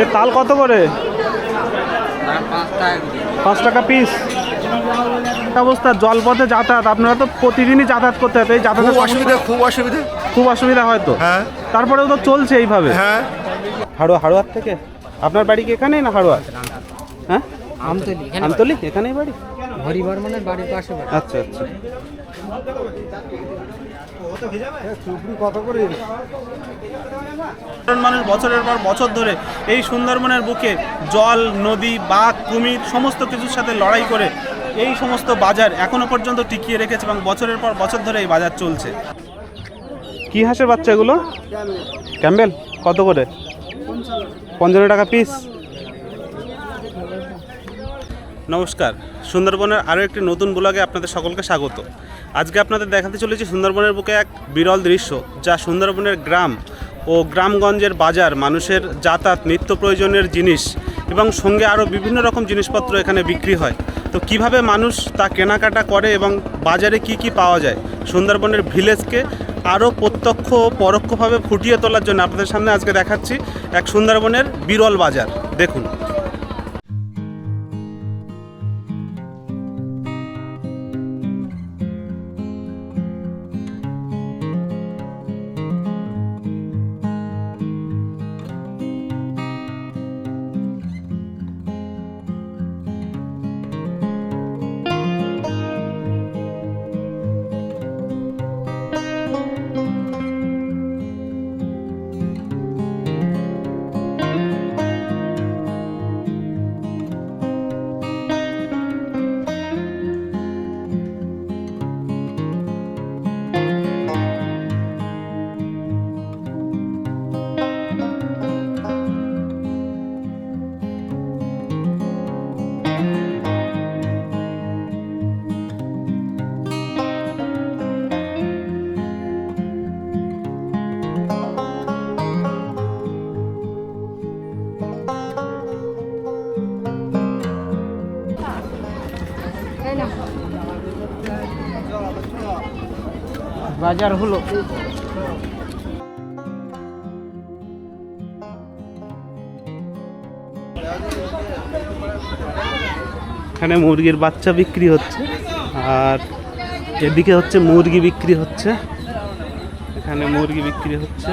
এ তাল কত করে? 5 টাকা পিস। অবস্থা জলপথে যাতায়াত, আপনারা তো প্রতিদিনই যাতায়াত করতে হয়, এই যাতায়াত খুব অসুবিধা হয়তো। হ্যাঁ, তারপরেও তো চলছে এইভাবে। হ্যাঁ। হাড়োয়ার থেকে আপনার বাড়ি কি এখানেই না হাড়োয়ার? হ্যাঁ, আমতলি এখানেই বাড়ি। হরিবর্মনের বাড়ির পাশে বাড়ি। আচ্ছা আচ্ছা। মানুষ বছরের পর বছর ধরে এই সুন্দরবনের বুকে জল, নদী, বাঘ, কুমির সমস্ত কিছুর সাথে লড়াই করে এই সমস্ত বাজার এখনো পর্যন্ত টিকিয়ে রেখেছে এবং বছরের পর বছর ধরে এই বাজার চলছে। কি হাঁসের বাচ্চা এগুলো? ক্যাম্বেল। কত করে? 15 টাকা পিস। নমস্কার, সুন্দরবনের আরও একটি নতুন ব্লগে আপনাদের সকলকে স্বাগত। আজকে আপনাদের দেখাতে চলেছি সুন্দরবনের বুকে এক বিরল দৃশ্য, যা সুন্দরবনের গ্রাম ও গ্রামগঞ্জের বাজার, মানুষের যাতায়াত, নিত্য প্রয়োজনের জিনিস এবং সঙ্গে আরও বিভিন্ন রকম জিনিসপত্র এখানে বিক্রি হয়। তো কিভাবে মানুষ তা কেনাকাটা করে এবং বাজারে কি কি পাওয়া যায়, সুন্দরবনের ভিলেজকে আরও প্রত্যক্ষ ও পরোক্ষভাবে ফুটিয়ে তোলার জন্য আপনাদের সামনে আজকে দেখাচ্ছি এক সুন্দরবনের বিরল বাজার। দেখুন। বাজার হলো এখানে মুরগির বাচ্চা বিক্রি হচ্ছে আর এদিকে হচ্ছে মুরগি বিক্রি হচ্ছে। এখানে মুরগি বিক্রি হচ্ছে।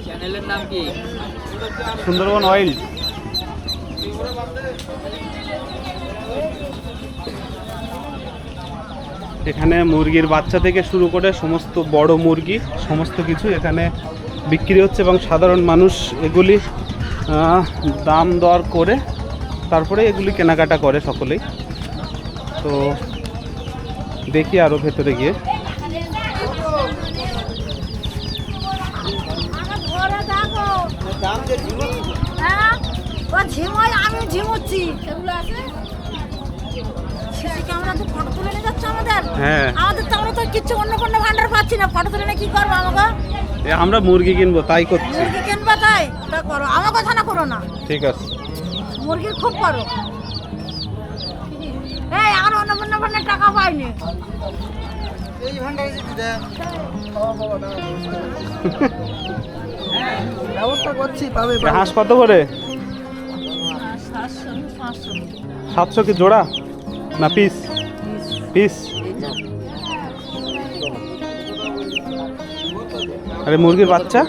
চ্যানেলের নাম কি? সুন্দরবন অয়েল। এখানে মুরগির বাচ্চা থেকে শুরু করে সমস্ত বড় মুরগি সমস্ত কিছু এখানে বিক্রি হচ্ছে এবং সাধারণ মানুষ এগুলি দাম দর করে তারপরে এগুলি কেনাকাটা করে সকলেই। তো দেখি আরও ভেতরে গিয়ে। আমি ঝিমুচ্ছি সেগুলো আছে। সিসি ক্যামেরা তো ফটো তুলে নিয়ে যাচ্ছে আমাদের। হ্যাঁ, আমাদের তো আমরা তো কিছু অন্য কোনো ভান্ডার পাচ্ছি না, ফটো তুলে নিয়ে কি করবো আমাকে? আমরা মুরগি কিনবো তাই করছি। মুরগি কিনবা তাই তা করো, আমার কথা না করো না। ঠিক আছে, মুরগির খুব করো। এই আর অন্য ভান্ডার টাকা পাইনি। এই ভান্ডারে যদি দেন ব্যবস্থা করছি, পাবে। হাঁস কত করে? 700 কি জোড়া না পিস? পিস। আরে মুরগির বাচ্চা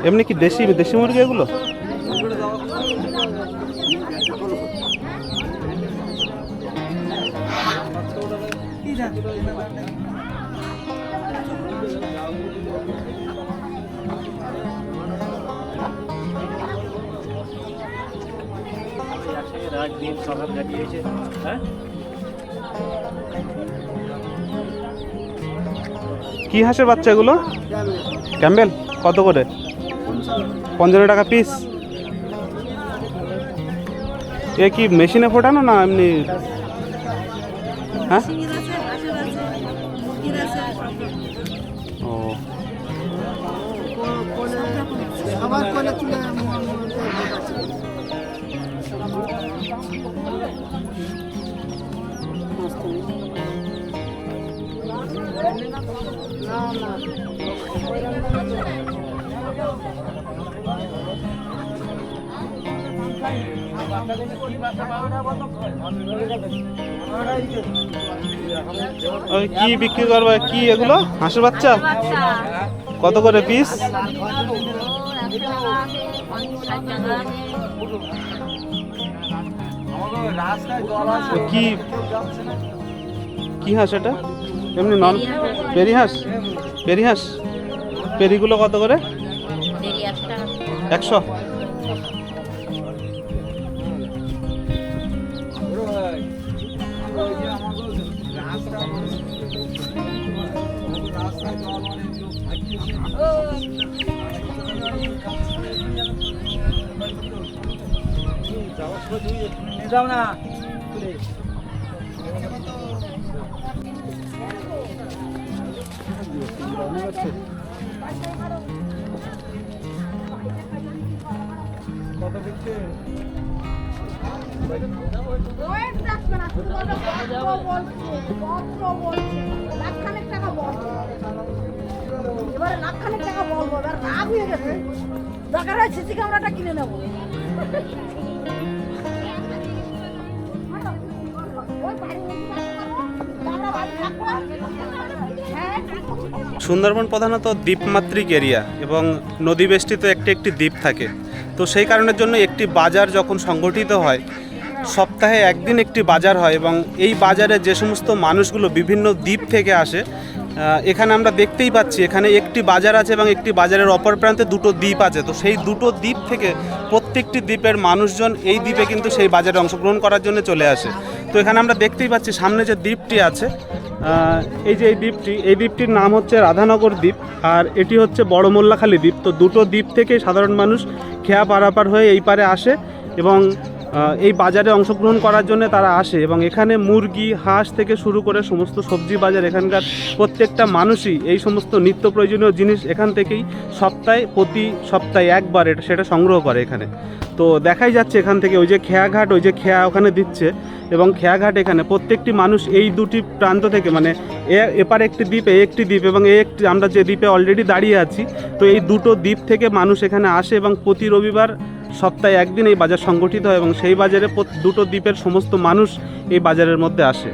এমনি কি দেশি দেশি মুরগি এগুলো? কি হাঁসের বাচ্চা এগুলো? ক্যাম্বেল। কত করে? 15 টাকা পিস। এ কি মেশিনে ফোটানো না এমনি? হ্যাঁ, ও আবার কোলে তুলে ওই কি বিক্রি করবে? কি এগুলো হাঁসের বাচ্চা? কত করে পিস? কি কি হাঁস এটা? এমনি নন পেরি হাঁস? পেরি হাঁস, পেরিগুলো কত করে? 100। যাও না ওয়েট রাখবে না, শুধু বলছে, পত্র বলছে, লাখখানেক টাকা বলছে। এবারে লাখখানেক টাকা বলবো, এবার রাগ হয়ে গেছে। দরকার হয় সিসি ক্যামেরাটা কিনে নেবো। ওই বাড়ি আমরা বাড়ি থাকবো। হ্যাঁ, সুন্দরবন প্রধানত দ্বীপমাতৃক এরিয়া এবং নদী বেষ্টিত একটি দ্বীপ থাকে। তো সেই কারণের জন্য একটি বাজার যখন সংগঠিত হয়, সপ্তাহে একদিন একটি বাজার হয় এবং এই বাজারে যে সমস্ত মানুষগুলো বিভিন্ন দ্বীপ থেকে আসে, এখানে আমরা দেখতেই পাচ্ছি এখানে একটি বাজার আছে এবং একটি বাজারের অপর প্রান্তে দুটো দ্বীপ আছে। তো সেই দুটো দ্বীপ থেকে প্রত্যেকটি দ্বীপের মানুষজন এই দ্বীপে কিন্তু সেই বাজারে অংশগ্রহণ করার জন্য চলে আসে। তো এখানে আমরা দেখতেই পাচ্ছি সামনে যে দ্বীপটি আছে, এই যে এই দ্বীপটির নাম হচ্ছে রাধানগর দ্বীপ, আর এটি হচ্ছে বড় মোল্লাখালী দ্বীপ। তো দুটো দ্বীপ থেকে সাধারণ মানুষ খেয়া পারাপার হয়ে এই পারে আসে এবং এই বাজারে অংশগ্রহণ করার জন্য তারা আসে এবং এখানে মুরগি, হাঁস থেকে শুরু করে সমস্ত সবজি বাজার, এখানকার প্রত্যেকটা মানুষই এই সমস্ত নিত্য প্রয়োজনীয় জিনিস এখান থেকেই প্রতি সপ্তাহে একবার সেটা সংগ্রহ করে এখানে। তো দেখাই যাচ্ছে এখান থেকে ওই যে খেয়াঘাট, ওই যে খেয়া ওখানে দিচ্ছে এবং খেয়াঘাট এখানে প্রত্যেকটি মানুষ এই দুটি প্রান্ত থেকে, মানে এপার একটি দ্বীপ, একটি দ্বীপ এবং একটি আমরা যে দ্বীপে অলরেডি দাঁড়িয়ে আছি, তো এই দুটো দ্বীপ থেকে মানুষ এখানে আসে এবং প্রতি রবিবার সপ্তাহে একদিন এই বাজার সংগঠিত হয় এবং সেই বাজারে দুটো দ্বীপের সমস্ত মানুষ এই বাজারের মধ্যে আসে।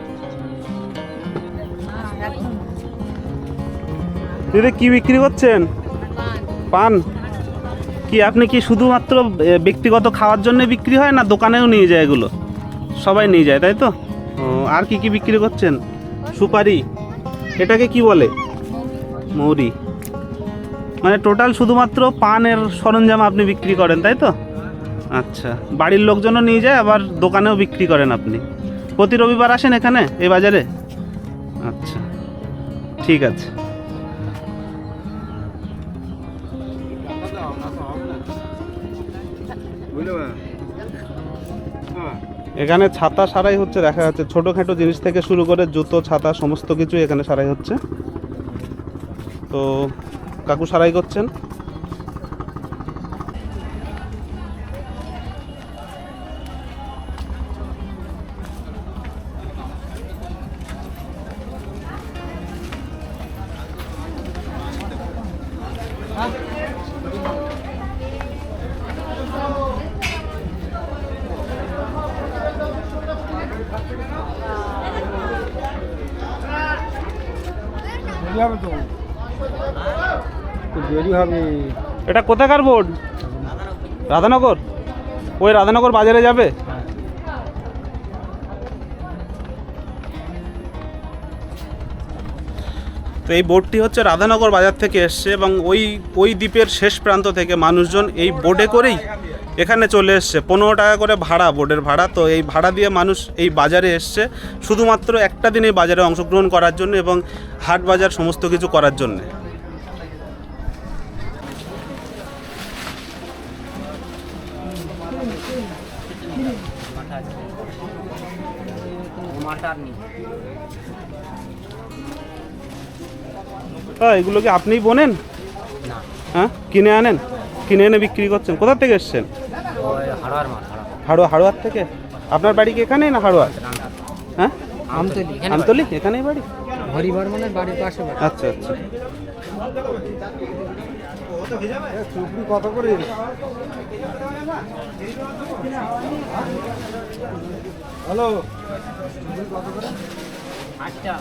দিদি কি বিক্রি করছেন? পান। কি আপনি কি শুধুমাত্র ব্যক্তিগত খাওয়ার জন্য বিক্রি হয় না দোকানেও নিয়ে যায়? এগুলো সবাই নিয়ে যায়, তাই তো? ও, আর কি কি বিক্রি করছেন? সুপারি, এটাকে কি বলে? মৌরি। মানে টোটাল শুধুমাত্র পানের সরঞ্জাম আপনি বিক্রি করেন, তাই তো? আচ্ছা, বাড়ির লোকজনও নিয়ে যায়, আবার দোকানেও বিক্রি করেন আপনি। প্রতি রবিবার আসেন এখানে এই বাজারে? আচ্ছা, ঠিক আছে। এখানে ছাতা সারাই হচ্ছে, দেখা যাচ্ছে ছোটোখাটো জিনিস থেকে শুরু করে জুতো, ছাতা সমস্ত কিছু এখানে সারাই হচ্ছে। তো কাকু সারাই করছেন। দেরি হবে। এটা কোথাকার বোর্ড? রাধানগর। ওই রাধানগর বাজারে যাবে? তো এই বোটটি হচ্ছে রাধানগর বাজার থেকে এসছে এবং ওই দ্বীপের শেষ প্রান্ত থেকে মানুষজন এই বোটে করেই এখানে চলে এসছে। 15 টাকা করে ভাড়া, বোটের ভাড়া। তো এই ভাড়া দিয়ে মানুষ এই বাজারে এসছে শুধুমাত্র একটা দিন এই বাজারে অংশগ্রহণ করার জন্য এবং হাট বাজার সমস্ত কিছু করার জন্যে। আছে মালটা আর নেই। এগুলো কি আপনিই বোনেন? না, হ্যাঁ, কিনে আনেন, কিনে এনে বিক্রি করছেন? কোথা থেকে এসছেন? ওই হাড়ার মাল হাড়োয়ার থেকে। আপনার বাড়ি কি এখানেই না হাড়োয়ার? হ্যাঁ, আমতলি, আমতলি, এখানেই বাড়ি? হরিবার মানে বাড়ির পাশে বাড়ি। আচ্ছা আচ্ছা। চুপড়ি কত করে? হ্যালো, আচ্ছা।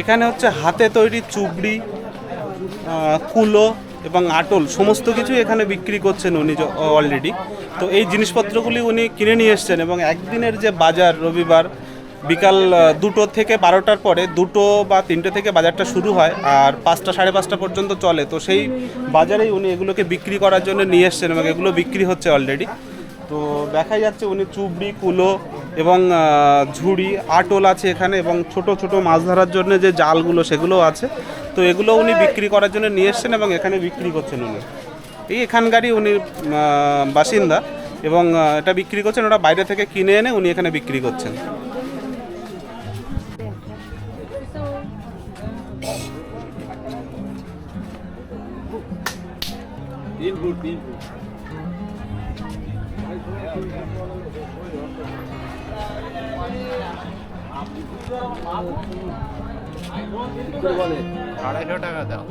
এখানে হচ্ছে হাতে তৈরি চুবড়ি, কুলো এবং আটল সমস্ত কিছু এখানে বিক্রি করছেন উনি অলরেডি। তো এই জিনিসপত্রগুলি উনি কিনে নিয়ে এসছেন এবং একদিনের যে বাজার, রবিবার বিকাল 2টো থেকে 12টার পরে, 2টো বা 3টে থেকে বাজারটা শুরু হয় আর 5টা সাড়ে 5টা পর্যন্ত চলে। তো সেই বাজারেই উনি এগুলোকে বিক্রি করার জন্য নিয়ে এসছেন এবং এগুলো বিক্রি হচ্ছে অলরেডি। তো দেখাই যাচ্ছে উনি চুবড়ি, কুলো এবং ঝুড়ি, আটল আছে এখানে এবং ছোট ছোট মাছ ধরার জন্য যে জালগুলো সেগুলো আছে। তো এগুলো উনি বিক্রি করার জন্য নিয়ে এসছেন এবং এখানে বিক্রি করছেন উনি। এই এখানকারই উনি বাসিন্দা এবং এটা বিক্রি করছেন, ওটা বাইরে থেকে কিনে এনে উনি এখানে বিক্রি করছেন। টাকা দাও।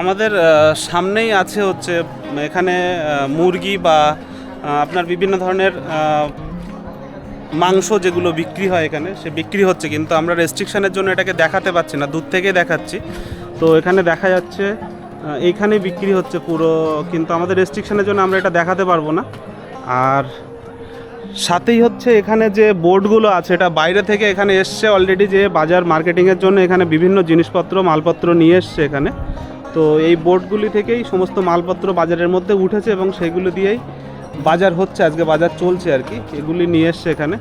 আমাদের সামনেই আছে হচ্ছে এখানে মুরগি বা আপনার বিভিন্ন ধরনের মাংস যেগুলো বিক্রি হয় এখানে, সে বিক্রি হচ্ছে, কিন্তু আমরা রেস্ট্রিকশনের জন্য এটাকে দেখাতে পাচ্ছি না, দূর থেকে দেখাচ্ছি। তো এখানে দেখা যাচ্ছে এইখানে বিক্রি হচ্ছে পুরো, কিন্তু আমাদের রেস্ট্রিকশনের জন্য আমরা এটা দেখাতে পারবো না। আর সাথেই হচ্ছে এখানে যে বোর্ডগুলো আছে, এটা বাইরে থেকে এখানে এসছে অলরেডি, যে বাজার মার্কেটিংয়ের জন্য এখানে বিভিন্ন জিনিসপত্র, মালপত্র নিয়ে এসছে এখানে। তো এই বোর্ডগুলি থেকেই সমস্ত মালপত্র বাজারের মধ্যে উঠেছে এবং সেগুলো দিয়েই বাজার হচ্ছে, আজকে বাজার চলছে আর কি। এগুলি নিয়ে এসছে এখানে,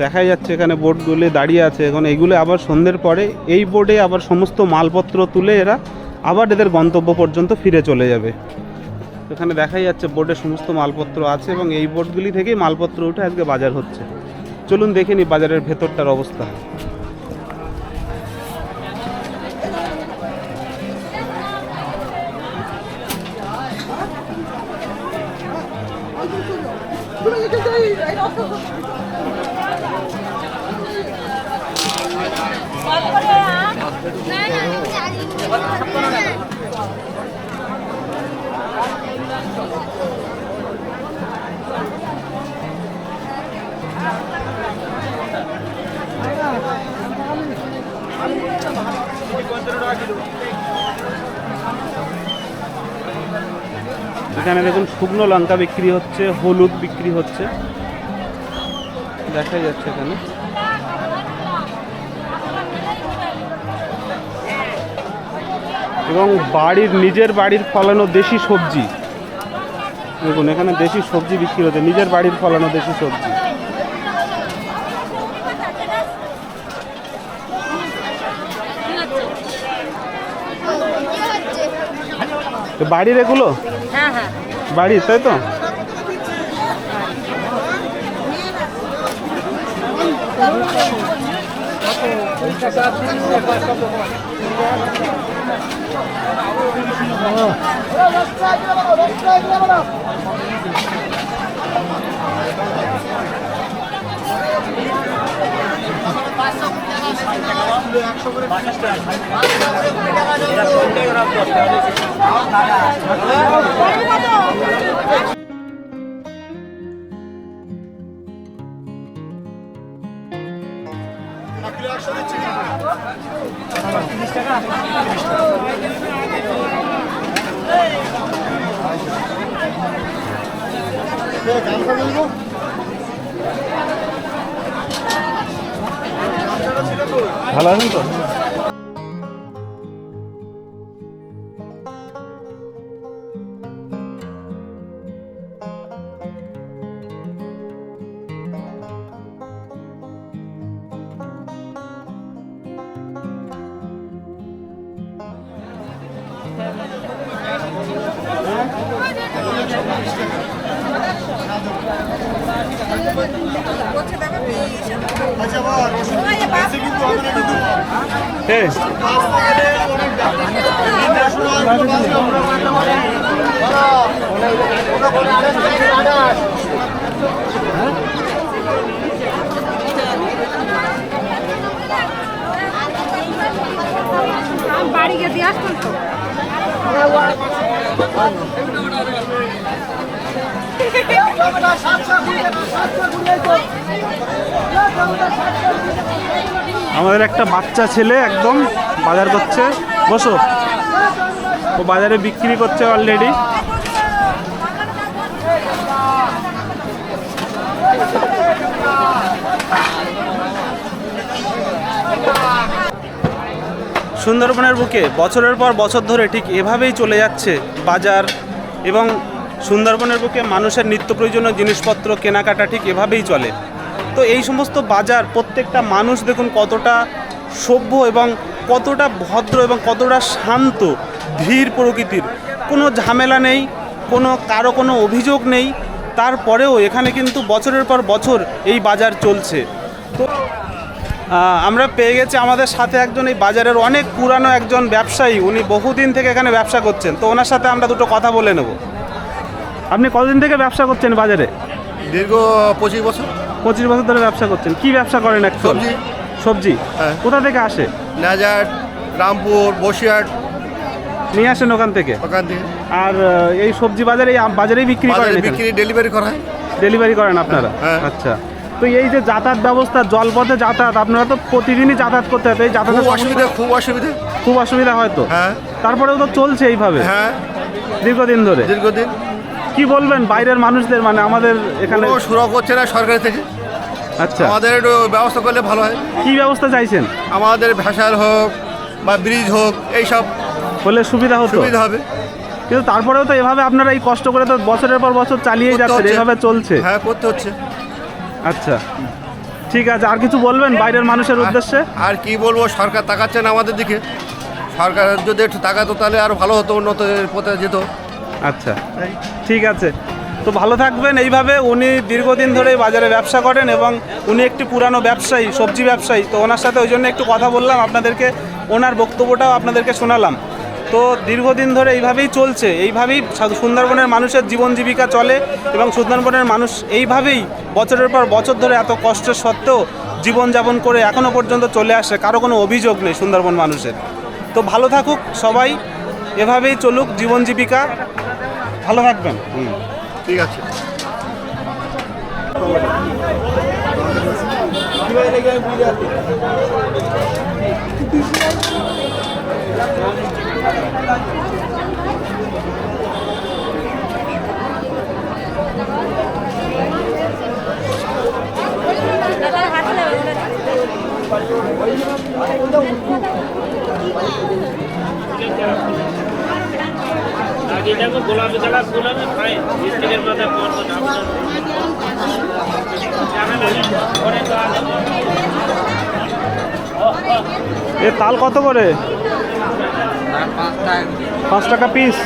দেখাই যাচ্ছে এখানে বোর্ডগুলি দাঁড়িয়ে আছে। এখন এইগুলো আবার সন্ধ্যের পরে এই বোর্ডে আবার সমস্ত মালপত্র তুলে এরা আবার এদের গন্তব্য পর্যন্ত ফিরে চলে যাবে। এখানে দেখাই যাচ্ছে বোর্ডে সমস্ত মালপত্র আছে এবং এই বোর্ডগুলি থেকেই মালপত্র উঠে আজকে বাজার হচ্ছে। চলুন দেখে নিই বাজারের ভেতরটার অবস্থা। এখানে দেখুন শুকনো লঙ্কা বিক্রি হচ্ছে, হলুদ বিক্রি হচ্ছে, দেখা যাচ্ছে এখানে। এবং নিজের বাড়ির ফলানো দেশি সবজি, দেখুন এখানে দেশি সবজি বিক্রি হচ্ছে, নিজের বাড়ির ফলানো দেশি সবজি। বাড়ির এগুলো? হ্যাঁ হ্যাঁ, বাড়ির, তাই তো? ভালো আছেন তো? হ্যাঁ বাড়ি গিয়ে দিয়ে আসতাম তো আমাদের একটা বাচ্চা ছেলে একদম বাজার করছে, বসো। ও বাজারে বিক্রি করছে অলরেডি। সুন্দরবনের বুকে বছরের পর বছর ধরে ঠিক এভাবেই চলে যাচ্ছে বাজার, এবং সুন্দরবনের বুকে মানুষের নিত্য প্রয়োজনীয় জিনিসপত্র কেনাকাটা ঠিক এভাবেই চলে। তো এই সমস্ত বাজার প্রত্যেকটা মানুষ দেখুন কতটা সভ্য এবং কতটা ভদ্র এবং কতটা শান্ত, ধীর প্রকৃতির, কোনো ঝামেলা নেই, কারো কোনো অভিযোগ নেই। তারপরেও এখানে কিন্তু বছরের পর বছর এই বাজার চলছে। তো আমরা পেয়ে গেছি আমাদের সাথে একজন এই বাজারের অনেক পুরানো একজন ব্যবসায়ী, উনি বহুদিন থেকে এখানে ব্যবসা করছেন। তো ওনার সাথে আমরা দুটো কথা বলে নেব। আপনি কতদিন থেকে ব্যবসা করছেন বাজারে? দীর্ঘ 25 বছর। 25 বছর ধরে ব্যবসা করছেন। কি ব্যবসা করেন? সবজি। সবজি? হ্যাঁ। কোথা থেকে আসে? নাজার, রামপুর, বসিরহাট, নিয়ে আসেন ওখান থেকে? ওখান থেকে। আর এই সবজি বাজারে বাজারেই বিক্রি করেন? বাজারে বিক্রি, ডেলিভারি করা হয়। ডেলিভারি করেন আপনারা? হ্যাঁ। আচ্ছা। তো এই যে যাতায়াত ব্যবস্থা, জলপথে যাতায়াত, আপনারা তো প্রতিদিনই যাতায়াত করতে হয়, এই খুব যাতায়াত অসুবিধা, খুব অসুবিধা। খুব অসুবিধা হয় তো? হ্যাঁ। তারপরেও তো চলছে এইভাবে হ্যাঁ, দীর্ঘদিন ধরে। দীর্ঘদিন। কি বলবেন বাইরের মানুষদের, মানে আমাদের এখানে? কোনো সুরাহ করছে না সরকার থেকে। আচ্ছা, আমাদের একটু ব্যবস্থা করলে ভালো হয়। কি ব্যবস্থা চাইছেন? আমাদের ভেসাল হোক বা ব্রিজ হোক, এইসব হলে সুবিধা হতো। সুবিধা হবে। কিন্তু তারপরেও তো এভাবে আপনারা এই কষ্ট করে তো বছরের পর বছর চালিয়ে করতে যাচ্ছেন, হচ্ছে। এভাবে চলছে। হ্যাঁ, করতে হচ্ছে। আচ্ছা, ঠিক আছে। আর কিছু বলবেন বাইরের মানুষের উদ্দেশ্যে? আর কি বলবো, সরকার তাকাচ্ছে না আমাদের দিকে। সরকার যদি একটু তাকাতো তাহলে আরো ভালো হতো, উন্নত পথে যেত। আচ্ছা, ঠিক আছে। তো ভালো থাকবেন এইভাবে। উনি দীর্ঘদিন ধরে এই বাজারে ব্যবসা করেন এবং উনি একটি পুরানো ব্যবসায়ী, সবজি ব্যবসায়ী। তো ওনার সাথে ওই জন্য একটু কথা বললাম, আপনাদেরকে ওনার বক্তব্যটাও আপনাদেরকে শোনালাম। তো দীর্ঘদিন ধরে এইভাবেই চলছে, এইভাবেই সুন্দরবনের মানুষের জীবন জীবিকা চলে এবং সুন্দরবনের মানুষ এইভাবেই বছরের পর বছর ধরে এত কষ্টের সত্ত্বেও জীবনযাপন করে এখনও পর্যন্ত চলে আসে। কারো কোনো অভিযোগ নেই সুন্দরবন মানুষের। তো ভালো থাকুক সবাই, এভাবেই চলুক জীবন জীবিকা। ভালো থাকবেন। ঠিক আছে। আগে দেখো গোলাপি কালার ফুল আমি খাই ডিস্ট্রিক্টের মাথায় পড়তো না এ তাল কত করে? 5 টাকা পিস।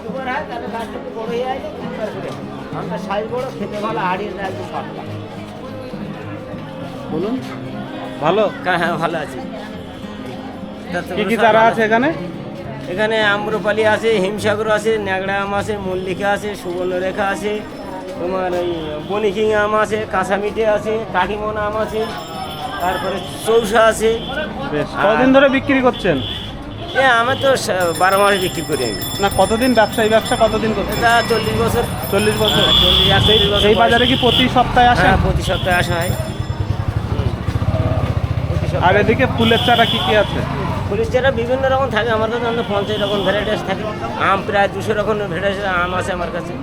দুবার হয় তাহলে গাছটা একটু বড় হয়ে যায় তিনবার করে আমরা সাইজ বড় খেতে ভালো হাড়িয়ে দেয় একটু সস্তা বলুন ভালো হ্যাঁ ভালো আছে কি কি চারা আছে এখানে? এখানে আম্রপালি আছে, হিমসাগর আছে, ন্যাংরা আম আছে, মল্লিকা আছে, সুবর্ণরেখা আছে, তোমার ওই বনিকিং আম আছে, কাঁচামিটে আছে, কাকিমন আম আছে, তারপরে চৌসা আছে। বেশ কতদিন ধরে বিক্রি করছেন? আমার তো 12 মাস বিক্রি করি আমি। না কতদিন ব্যবসা কতদিন করছেন? এটা 40 বছর। 40 বছর। 40 বছর এই বাজারে কি প্রতি সপ্তাহে আসে? হ্যাঁ প্রতি সপ্তাহে আসা হয়। আর এদিকে ফুলের চারা কি কি আছে? ফুলের চারা বিভিন্ন রকম থাকে আমার কাছে, 50 রকম ভ্যারাইটিস থাকে। আম প্রায় 200 রকম ভ্যারাইটিস আম আছে আমার কাছে,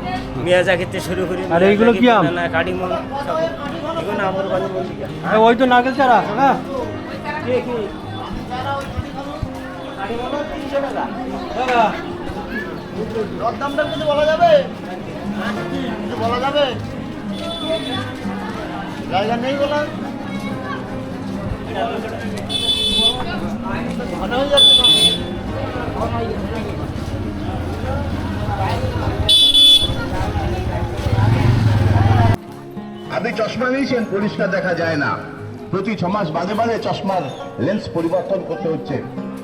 মিয়াজাকি থেকে শুরু করি। আর এইগুলো কি আম? না কাটিমন সব এগুলো আম্রপালি মল্লিকা। ওই তো নারকেল চারা হ্যাঁ কি কি কাটিমন 300 টাকা। দরদামটা কিছু বলা যাবে? কিছু বলা যাবে? জায়গা নেই বলা? মনে হয়ে যাচ্ছে না। আপনি চশমা নিয়েছেন, পরিষ্কার দেখা যায় না। প্রতি 6 মাস বাদে বাদে চশমার লেন্স পরিবর্তন করতে হচ্ছে।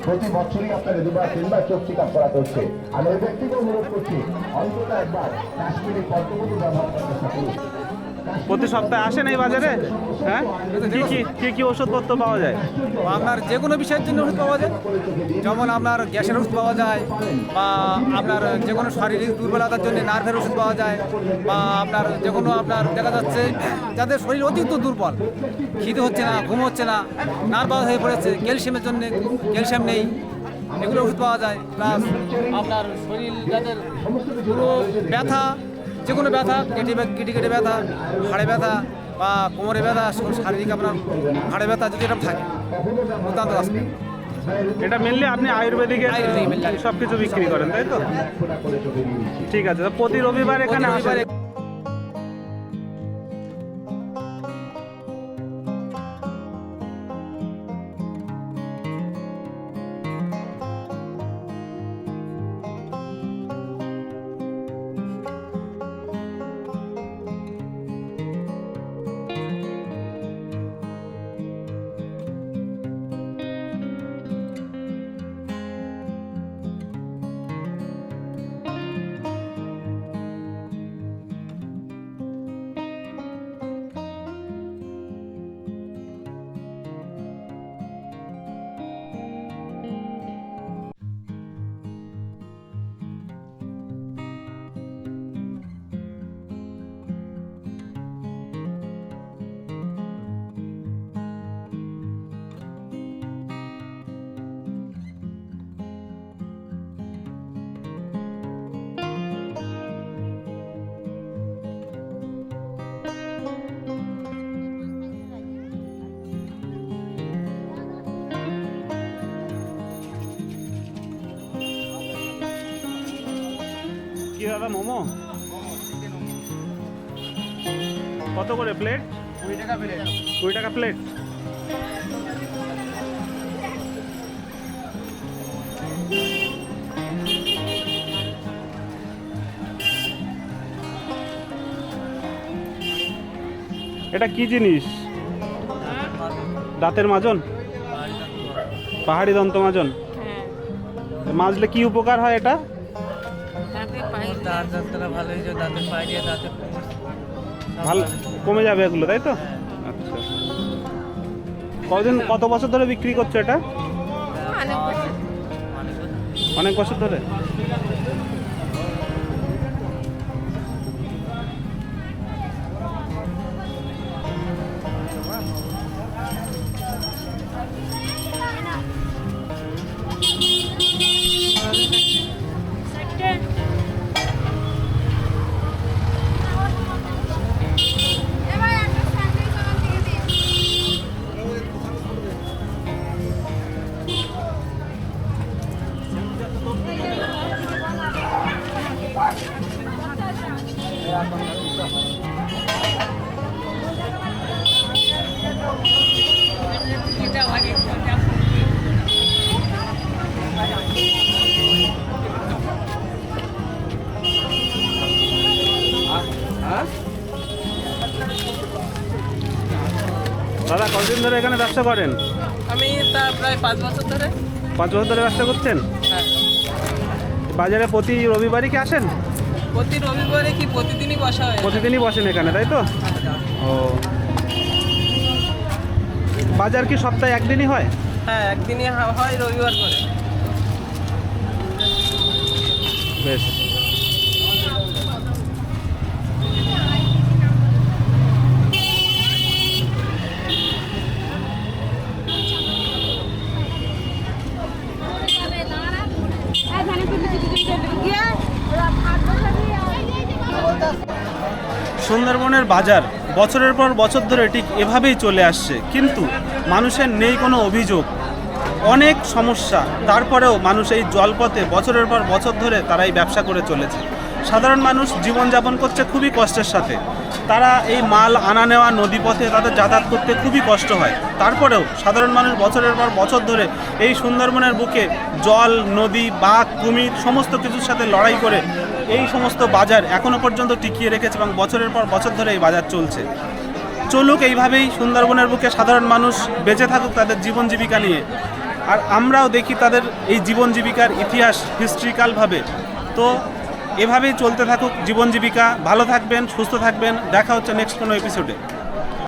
প্রতি বছরই আপনাকে 2-3বার চোখ চেক আপ করাতে হচ্ছে। আমি এই ব্যক্তিকে অনুরোধ করছি অন্তত একবার কাশ্মীরি পদ্মবতী ব্যবহার করতে থাকুন। প্রতি সপ্তাহে আসেন এই বাজারে? হ্যাঁ কি কি ওষুধপত্র পাওয়া যায়? আপনার যে কোনো বিষয়ের জন্য ওষুধ পাওয়া যায়, যেমন আপনার গ্যাসের ওষুধ পাওয়া যায়, বা আপনার যে কোনো শারীরিক দুর্বলতার জন্য নার্ভের ওষুধ পাওয়া যায়, বা আপনার যে কোনো আপনার দেখা যাচ্ছে যাদের শরীর অতিরিক্ত দুর্বল, খিদে হচ্ছে না, ঘুম হচ্ছে না, নার্ভাস হয়ে পড়েছে, ক্যালসিয়ামের জন্য ক্যালসিয়াম নেই, এগুলো ওষুধ পাওয়া যায়। প্লাস আপনার শরীর যাদের পুরো ব্যথা, যে কোনো ব্যথা, কেটে ব্যথা, হাড়ে ব্যথা বা কোমরে ব্যথা, শারীরিক আপনার হাড়ে ব্যথা যদি এটা থাকে অত্যন্ত আসবে। এটা মেনলি আপনি আয়ুর্বেদিকের সব কিছু বিক্রি করেন তাই তো? ঠিক আছে, তো প্রতি রবিবার এখানে আসেন? কি দাদা মোমো কত করে প্লেট? 20 টাকা প্লেট। 20 টাকা প্লেট। এটা কি জিনিস? দাঁতের মাজন, পাহাড়ি দন্ত মাজন। মাজলে কি উপকার হয় এটা? ভালো কমে যাবে এগুলো তাই তো? আচ্ছা, কত বছর ধরে বিক্রি করছো এটা? অনেক বছর ধরে। কতদিন ধরে এখানে ব্যবসা করেন? আমি তা প্রায় 5 বছর ধরে। 5 বছর ধরে ব্যবসা করছেন? হ্যাঁ, বাজারে প্রতি রবিবারই কি আসেন? প্রতি রবিবারে কি প্রতিদিনই বসা হয়? প্রতিদিনই বসেন এখানে, তাই তো? ও, বাজার কি সপ্তাহে একদিনই হয়? হ্যাঁ, একদিনই হয়, রবিবার করে। বেশ। সুন্দরবনের বাজার বছরের পর বছর ধরে ঠিক এভাবেই চলে আসছে, কিন্তু মানুষের নেই কোনো অভিযোগ, অনেক সমস্যা, তারপরেও মানুষ এই জলপথে বছরের পর বছর ধরে তারা এই ব্যবসা করে চলেছে। সাধারণ মানুষ জীবনযাপন করছে খুবই কষ্টের সাথে। তারা এই মাল আনা নেওয়া নদীপথে তাদের যাতায়াত করতে খুবই কষ্ট হয়। তারপরেও সাধারণ মানুষ বছরের পর বছর ধরে এই সুন্দরবনের বুকে জল, নদী, বাঘ, কুমির সমস্ত কিছুর সাথে লড়াই করে এই সমস্ত বাজার এখনও পর্যন্ত টিকিয়ে রেখেছে এবং বছরের পর বছর ধরে এই বাজার চলছে। চলুক এইভাবেই সুন্দরবনের বুকে সাধারণ মানুষ বেঁচে থাকুক তাদের জীবন জীবিকা নিয়ে, আর আমরাও দেখি তাদের এই জীবন জীবিকার ইতিহাস হিস্ট্রিক্যালভাবে। তো এভাবেই চলতে থাকুক জীবন জীবিকা। ভালো থাকবেন, সুস্থ থাকবেন, দেখা হচ্ছে নেক্সট কোনো এপিসোডে।